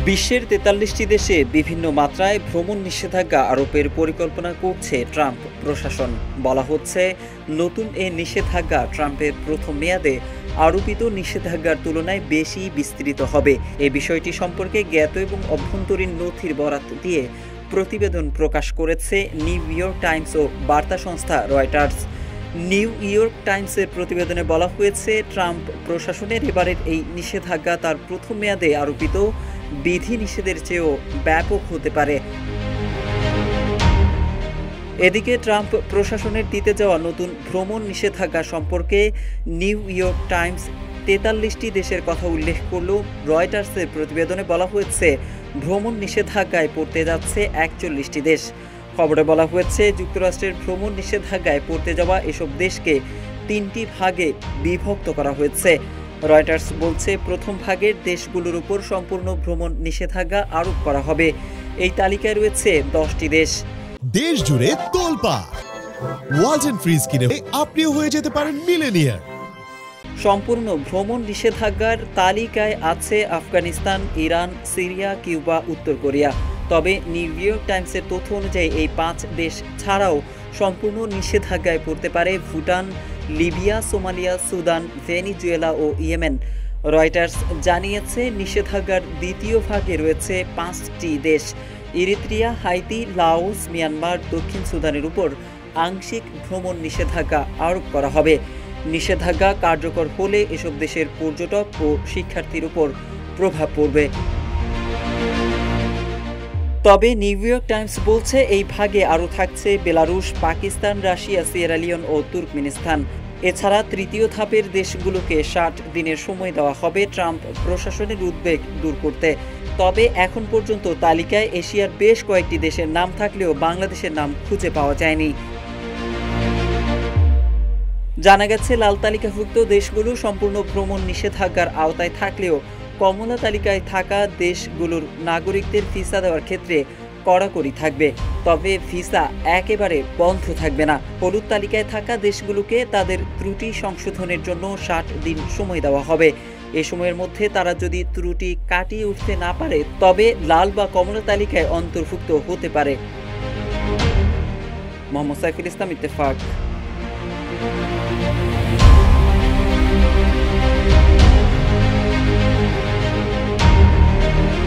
বিশ্বের ৪৩টি দেশে বিভিন্ন মাত্রায় ভ্রমণ নিষেধাজ্ঞা আরোপের পরিকল্পনা করছে ট্রাম্প প্রশাসন। বলা হচ্ছে, নতুন এ নিষেধাজ্ঞা ট্রাম্পের প্রথম মেয়াদে আরোপিত নিষেধাজ্ঞার তুলনায় বেশি বিস্তৃত হবে। এ বিষয়টি সম্পর্কে জ্ঞাত এবং অভ্যন্তরীণ নথির বরাত দিয়ে প্রতিবেদন প্রকাশ করেছে নিউ ইয়র্ক টাইমস ও বার্তা সংস্থা রয়টার্স। নিউ ইয়র্ক টাইমসের প্রতিবেদনে বলা হয়েছে, ট্রাম্প প্রশাসনের এবারের এই নিষেধাজ্ঞা তার প্রথম মেয়াদে আরোপিত বিধিনিষেধের চেয়েও ব্যাপক হতে পারে। এদিকে ট্রাম্প প্রশাসনের দিতে যাওয়া নতুন ভ্রমণ নিষেধাজ্ঞা সম্পর্কে নিউ ইয়র্ক টাইমস ৪৩টি দেশের কথা উল্লেখ করলেও রয়টার্সের প্রতিবেদনে বলা হয়েছে, ভ্রমণ নিষেধাজ্ঞায় পড়তে যাচ্ছে ৪১টি দেশ। খবরে বলা হয়েছে, যুক্তরাষ্ট্রের ভ্রমণ নিষেধাজ্ঞায় পড়তে যাওয়া এসব দেশকে ৩টি ভাগে বিভক্ত করা হয়েছে। রয়টার্স বলছে, প্রথম ভাগের দেশগুলোর উপর সম্পূর্ণ ভ্রমণ নিষেধাজ্ঞা আরোপ করা হবে। এই তালিকায় রয়েছে 10টি দেশ। দেশ জুড়ে তোলপাড় ওয়ালটন ফ্রিজ কিনে আপনিও হয়ে যেতে পারেন মিলেনিয়ার। সম্পূর্ণ ভ্রমণ নিষেধাজ্ঞার তালিকায় আছে আফগানিস্তান, ইরান, সিরিয়া, কিউবা, উত্তর কোরিয়া। তবে নিউ ইয়র্ক টাইমসের তথ্য অনুযায়ী এই 5 দেশ ছাড়াও সম্পূর্ণ নিষেধাজ্ঞায় পড়তে পারে Bhutan, Libya, Somalia, Sudan, Venezuela ও ইয়েমেন। রয়টার্স জানিয়েছে, নিষেধাজ্ঞার দ্বিতীয় ভাগে রয়েছে 5টি দেশ। ইরিত্রিয়া, হাইতি, লাওস, মিয়ানমার, দক্ষিণ সুদানের উপর আংশিক ভ্রমণ নিষেধাজ্ঞা আরোপ করা হবে। নিষেধাজ্ঞা কার্যকর হলে এসব দেশের পর্যটক ও শিক্ষার্থীর উপর প্রভাব পড়বে। তবে নিউ ইয়র্ক টাইমস বলছে, এই ভাগে আরও থাকছে Belarus, Pakistan, Russia, Sierra Leone ও তুর্কমেনিস্তান। এছাড়া তৃতীয় ধাপের দেশগুলোকে 60 দিনের সময় দেওয়া হবে ট্রাম্প প্রশাসনের উদ্বেগ দূর করতে। তবে এখন পর্যন্ত তালিকায় এশিয়ার বেশ কয়েকটি দেশের নাম থাকলেও বাংলাদেশের নাম খুঁজে পাওয়া যায়নি। জানা গেছে, লাল তালিকাভুক্ত দেশগুলো সম্পূর্ণ ভ্রমণ নিষেধাজ্ঞার আওতায় থাকলেও কমলা তালিকায় থাকা দেশগুলোর নাগরিকদের ভিসা দেওয়ার ক্ষেত্রে কড়াকড়ি থাকবে। তবে ভিসা একেবারে বন্ধ থাকবে না। হলুদ তালিকায় থাকা দেশগুলোকে তাদের ত্রুটি সংশোধনের জন্য 60 দিন সময় দেওয়া হবে। এ সময়ের মধ্যে তারা যদি ত্রুটি কাটিয়ে উঠতে না পারে, তবে লাল বা কমলা তালিকায় অন্তর্ভুক্ত হতে পারে। মোহাম্মদ সাইফুল ইসলাম, ইত্তেফাক।